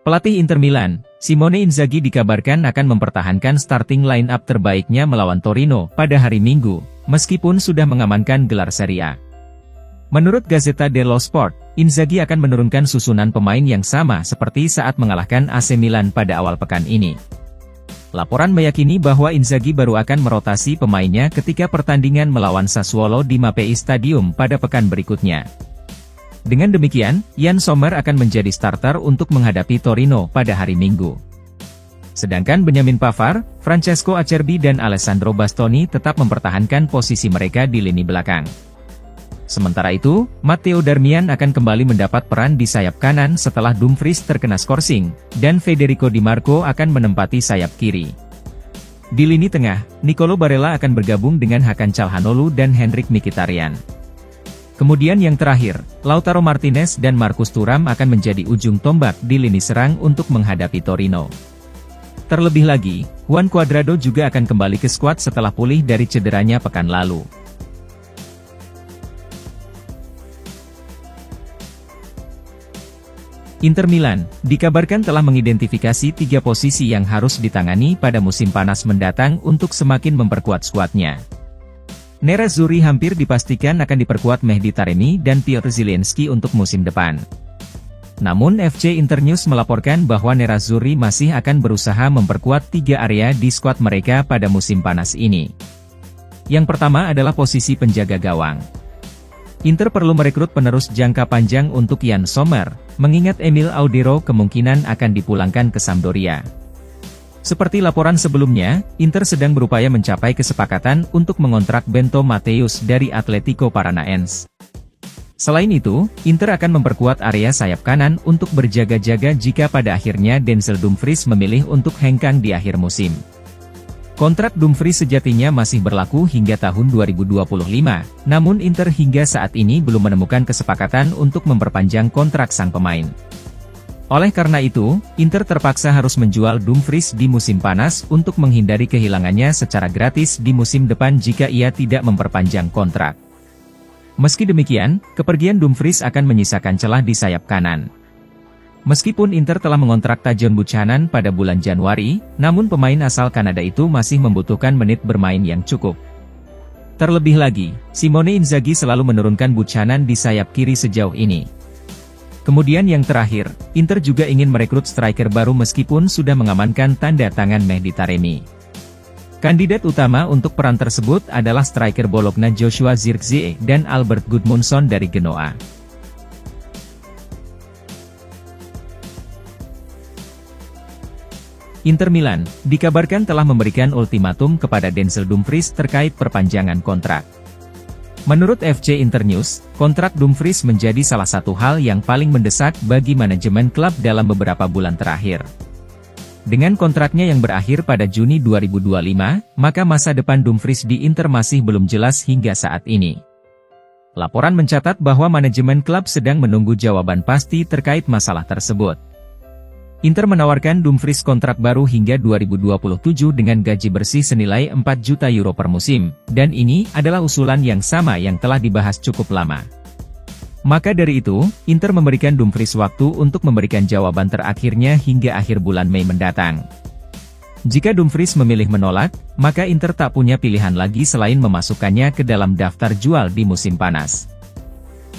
Pelatih Inter Milan, Simone Inzaghi dikabarkan akan mempertahankan starting line-up terbaiknya melawan Torino pada hari Minggu, meskipun sudah mengamankan gelar Serie A. Menurut Gazzetta dello Sport, Inzaghi akan menurunkan susunan pemain yang sama seperti saat mengalahkan AC Milan pada awal pekan ini. Laporan meyakini bahwa Inzaghi baru akan merotasi pemainnya ketika pertandingan melawan Sassuolo di Mapei Stadium pada pekan berikutnya. Dengan demikian, Yann Sommer akan menjadi starter untuk menghadapi Torino pada hari Minggu. Sedangkan Benjamin Pavard, Francesco Acerbi dan Alessandro Bastoni tetap mempertahankan posisi mereka di lini belakang. Sementara itu, Matteo Darmian akan kembali mendapat peran di sayap kanan setelah Dumfries terkena skorsing, dan Federico Di Marco akan menempati sayap kiri. Di lini tengah, Nicolo Barella akan bergabung dengan Hakan Calhanoglu dan Henrikh Mkhitaryan. Kemudian yang terakhir, Lautaro Martinez dan Marcus Thuram akan menjadi ujung tombak di lini serang untuk menghadapi Torino. Terlebih lagi, Juan Cuadrado juga akan kembali ke skuad setelah pulih dari cederanya pekan lalu. Inter Milan, dikabarkan telah mengidentifikasi 3 posisi yang harus ditangani pada musim panas mendatang untuk semakin memperkuat skuadnya. Nerazzurri hampir dipastikan akan diperkuat Mehdi Taremi dan Piotr Zielinski untuk musim depan. Namun FC Internews melaporkan bahwa Nerazzurri masih akan berusaha memperkuat 3 area di skuad mereka pada musim panas ini. Yang pertama adalah posisi penjaga gawang. Inter perlu merekrut penerus jangka panjang untuk Yann Sommer, mengingat Emil Audero kemungkinan akan dipulangkan ke Sampdoria. Seperti laporan sebelumnya, Inter sedang berupaya mencapai kesepakatan untuk mengontrak Bento Mattheus dari Atletico Paranaense. Selain itu, Inter akan memperkuat area sayap kanan untuk berjaga-jaga jika pada akhirnya Denzel Dumfries memilih untuk hengkang di akhir musim. Kontrak Dumfries sejatinya masih berlaku hingga tahun 2025, namun Inter hingga saat ini belum menemukan kesepakatan untuk memperpanjang kontrak sang pemain. Oleh karena itu, Inter terpaksa harus menjual Dumfries di musim panas untuk menghindari kehilangannya secara gratis di musim depan jika ia tidak memperpanjang kontrak. Meski demikian, kepergian Dumfries akan menyisakan celah di sayap kanan. Meskipun Inter telah mengontrak Tajon Buchanan pada bulan Januari, namun pemain asal Kanada itu masih membutuhkan menit bermain yang cukup. Terlebih lagi, Simone Inzaghi selalu menurunkan Buchanan di sayap kiri sejauh ini. Kemudian yang terakhir, Inter juga ingin merekrut striker baru meskipun sudah mengamankan tanda tangan Mehdi Taremi. Kandidat utama untuk peran tersebut adalah striker Bologna Joshua Zirkzee dan Albert Gudmundsson dari Genoa. Inter Milan, dikabarkan telah memberikan ultimatum kepada Denzel Dumfries terkait perpanjangan kontrak. Menurut FC Internews, kontrak Dumfries menjadi salah satu hal yang paling mendesak bagi manajemen klub dalam beberapa bulan terakhir. Dengan kontraknya yang berakhir pada Juni 2025, maka masa depan Dumfries di Inter masih belum jelas hingga saat ini. Laporan mencatat bahwa manajemen klub sedang menunggu jawaban pasti terkait masalah tersebut. Inter menawarkan Dumfries kontrak baru hingga 2027 dengan gaji bersih senilai 4 juta euro per musim, dan ini adalah usulan yang sama yang telah dibahas cukup lama. Maka dari itu, Inter memberikan Dumfries waktu untuk memberikan jawaban terakhirnya hingga akhir bulan Mei mendatang. Jika Dumfries memilih menolak, maka Inter tak punya pilihan lagi selain memasukkannya ke dalam daftar jual di musim panas.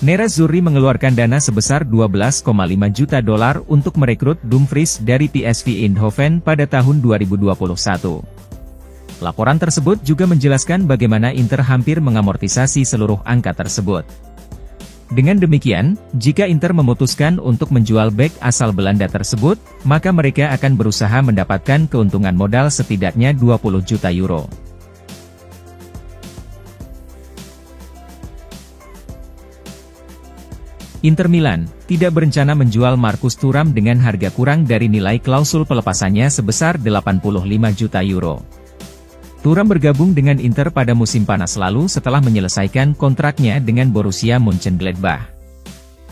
Nerazzurri mengeluarkan dana sebesar $12,5 juta untuk merekrut Dumfries dari PSV Eindhoven pada tahun 2021. Laporan tersebut juga menjelaskan bagaimana Inter hampir mengamortisasi seluruh angka tersebut. Dengan demikian, jika Inter memutuskan untuk menjual bek asal Belanda tersebut, maka mereka akan berusaha mendapatkan keuntungan modal setidaknya 20 juta euro. Inter Milan tidak berencana menjual Marcus Thuram dengan harga kurang dari nilai klausul pelepasannya sebesar 85 juta euro. Thuram bergabung dengan Inter pada musim panas lalu setelah menyelesaikan kontraknya dengan Borussia Mönchengladbach.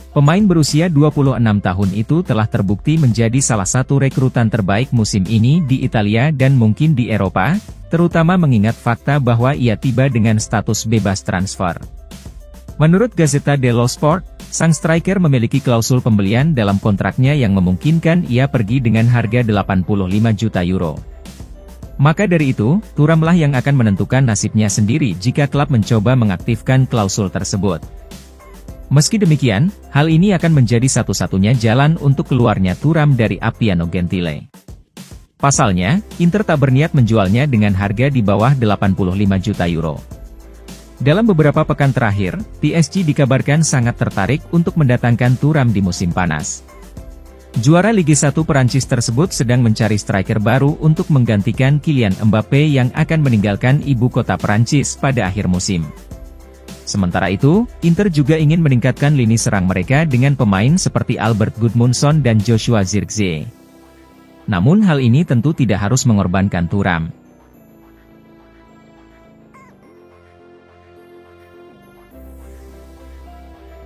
Pemain berusia 26 tahun itu telah terbukti menjadi salah satu rekrutan terbaik musim ini di Italia dan mungkin di Eropa, terutama mengingat fakta bahwa ia tiba dengan status bebas transfer. Menurut Gazzetta dello Sport, Sang striker memiliki klausul pembelian dalam kontraknya yang memungkinkan ia pergi dengan harga 85 juta euro. Maka dari itu, Thuramlah yang akan menentukan nasibnya sendiri jika klub mencoba mengaktifkan klausul tersebut. Meski demikian, hal ini akan menjadi satu-satunya jalan untuk keluarnya Thuram dari Appiano Gentile. Pasalnya, Inter tak berniat menjualnya dengan harga di bawah 85 juta euro. Dalam beberapa pekan terakhir, PSG dikabarkan sangat tertarik untuk mendatangkan Thuram di musim panas. Juara Liga 1 Perancis tersebut sedang mencari striker baru untuk menggantikan Kylian Mbappe yang akan meninggalkan ibu kota Perancis pada akhir musim. Sementara itu, Inter juga ingin meningkatkan lini serang mereka dengan pemain seperti Albert Gudmundsson dan Joshua Zirkzee. Namun hal ini tentu tidak harus mengorbankan Thuram.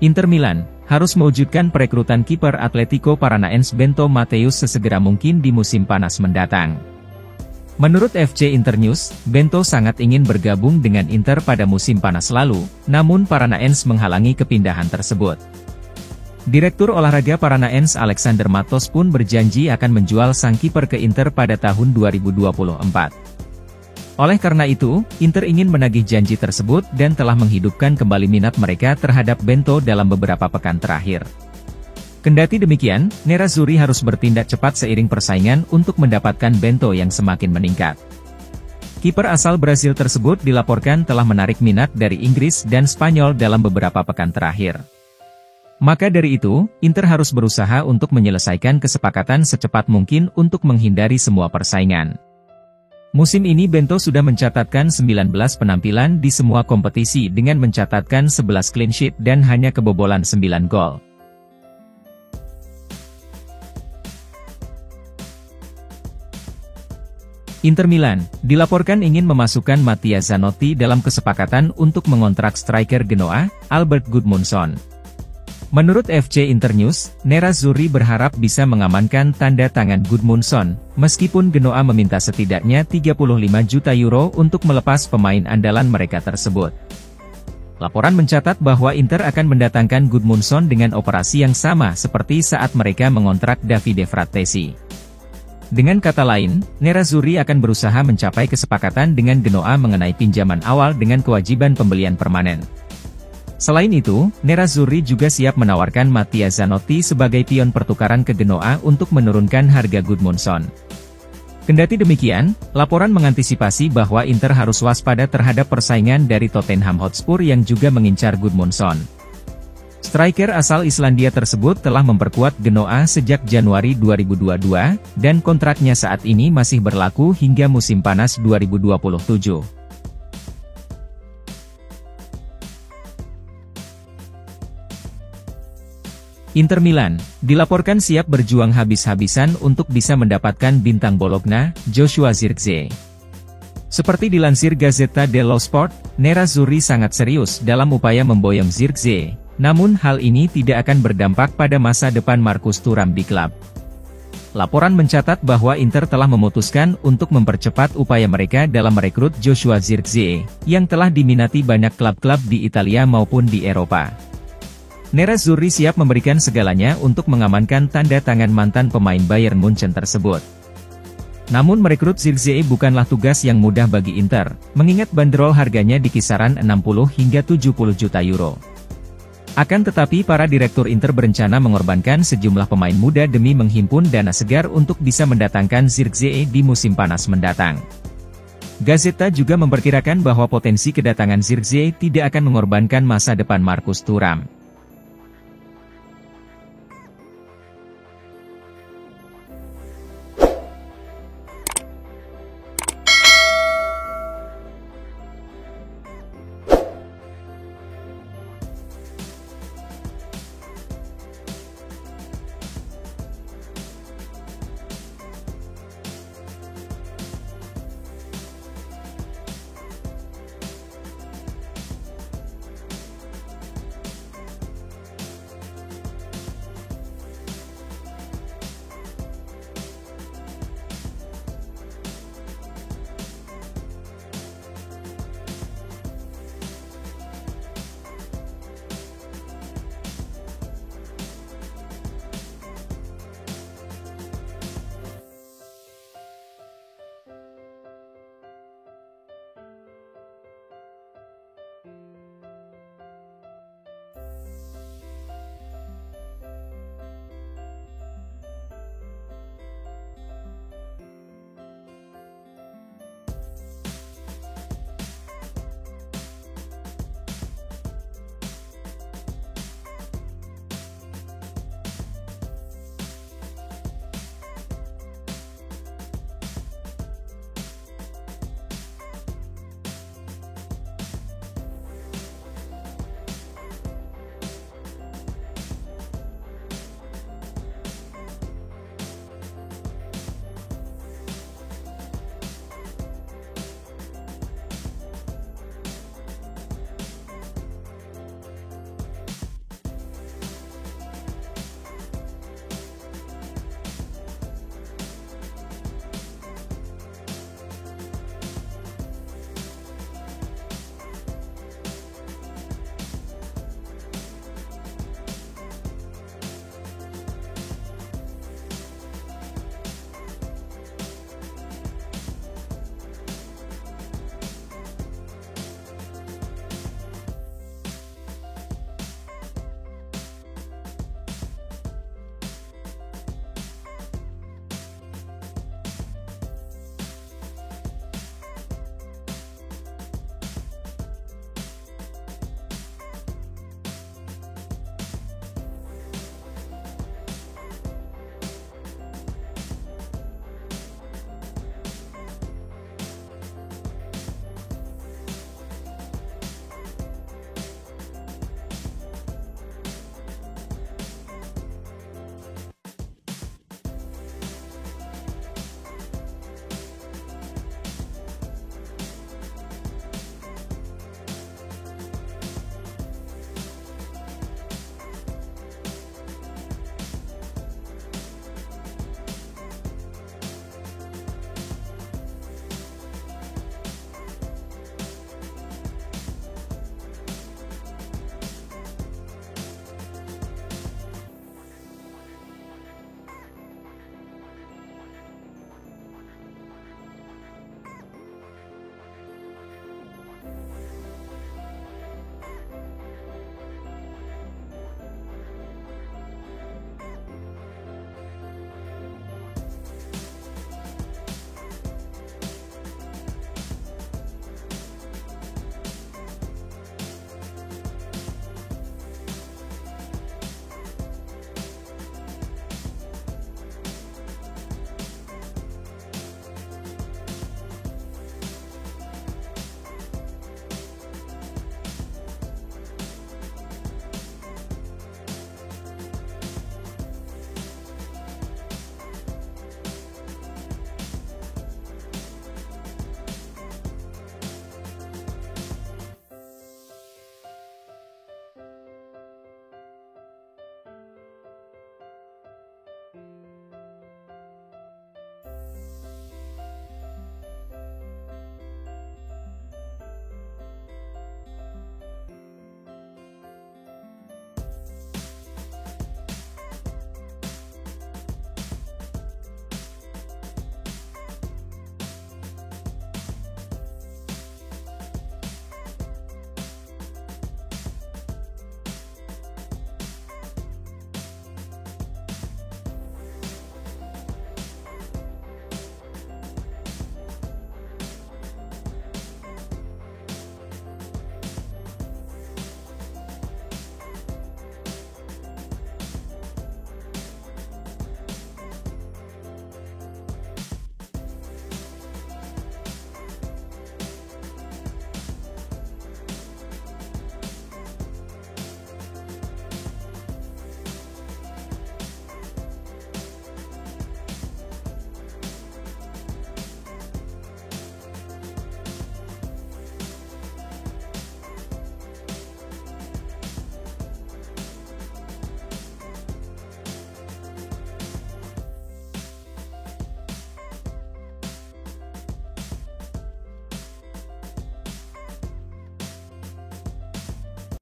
Inter Milan harus mewujudkan perekrutan kiper Atletico Paranaense Bento Matheus sesegera mungkin di musim panas mendatang. Menurut FC Internews, Bento sangat ingin bergabung dengan Inter pada musim panas lalu, namun Paranaense menghalangi kepindahan tersebut. Direktur olahraga Paranaense Alexander Matos pun berjanji akan menjual sang kiper ke Inter pada tahun 2024. Oleh karena itu, Inter ingin menagih janji tersebut dan telah menghidupkan kembali minat mereka terhadap Bento dalam beberapa pekan terakhir. Kendati demikian, Nerazzurri harus bertindak cepat seiring persaingan untuk mendapatkan Bento yang semakin meningkat. Kiper asal Brasil tersebut dilaporkan telah menarik minat dari Inggris dan Spanyol dalam beberapa pekan terakhir. Maka dari itu, Inter harus berusaha untuk menyelesaikan kesepakatan secepat mungkin untuk menghindari semua persaingan. Musim ini Bento sudah mencatatkan 19 penampilan di semua kompetisi dengan mencatatkan 11 clean sheet dan hanya kebobolan 9 gol. Inter Milan dilaporkan ingin memasukkan Mattia Zanotti dalam kesepakatan untuk mengontrak striker Genoa, Albert Gudmundsson. Menurut FC Internews, Nerazzurri berharap bisa mengamankan tanda tangan Gudmundsson, meskipun Genoa meminta setidaknya 35 juta euro untuk melepas pemain andalan mereka tersebut. Laporan mencatat bahwa Inter akan mendatangkan Gudmundsson dengan operasi yang sama seperti saat mereka mengontrak Davide Frattesi. Dengan kata lain, Nerazzurri akan berusaha mencapai kesepakatan dengan Genoa mengenai pinjaman awal dengan kewajiban pembelian permanen. Selain itu, Nerazzurri juga siap menawarkan Mattia Zanotti sebagai pion pertukaran ke Genoa untuk menurunkan harga Gudmundsson. Kendati demikian, laporan mengantisipasi bahwa Inter harus waspada terhadap persaingan dari Tottenham Hotspur yang juga mengincar Gudmundsson. Striker asal Islandia tersebut telah memperkuat Genoa sejak Januari 2022, dan kontraknya saat ini masih berlaku hingga musim panas 2027. Inter Milan dilaporkan siap berjuang habis-habisan untuk bisa mendapatkan bintang Bologna, Joshua Zirkzee. Seperti dilansir Gazzetta dello Sport, Nerazzurri sangat serius dalam upaya memboyong Zirkzee, namun hal ini tidak akan berdampak pada masa depan Marcus Thuram di klub. Laporan mencatat bahwa Inter telah memutuskan untuk mempercepat upaya mereka dalam merekrut Joshua Zirkzee, yang telah diminati banyak klub-klub di Italia maupun di Eropa. Nerazzurri siap memberikan segalanya untuk mengamankan tanda tangan mantan pemain Bayern Munchen tersebut. Namun merekrut Zirkzee bukanlah tugas yang mudah bagi Inter, mengingat bandrol harganya di kisaran 60 hingga 70 juta euro. Akan tetapi para direktur Inter berencana mengorbankan sejumlah pemain muda demi menghimpun dana segar untuk bisa mendatangkan Zirkzee di musim panas mendatang. Gazzetta juga memperkirakan bahwa potensi kedatangan Zirkzee tidak akan mengorbankan masa depan Marcus Thuram.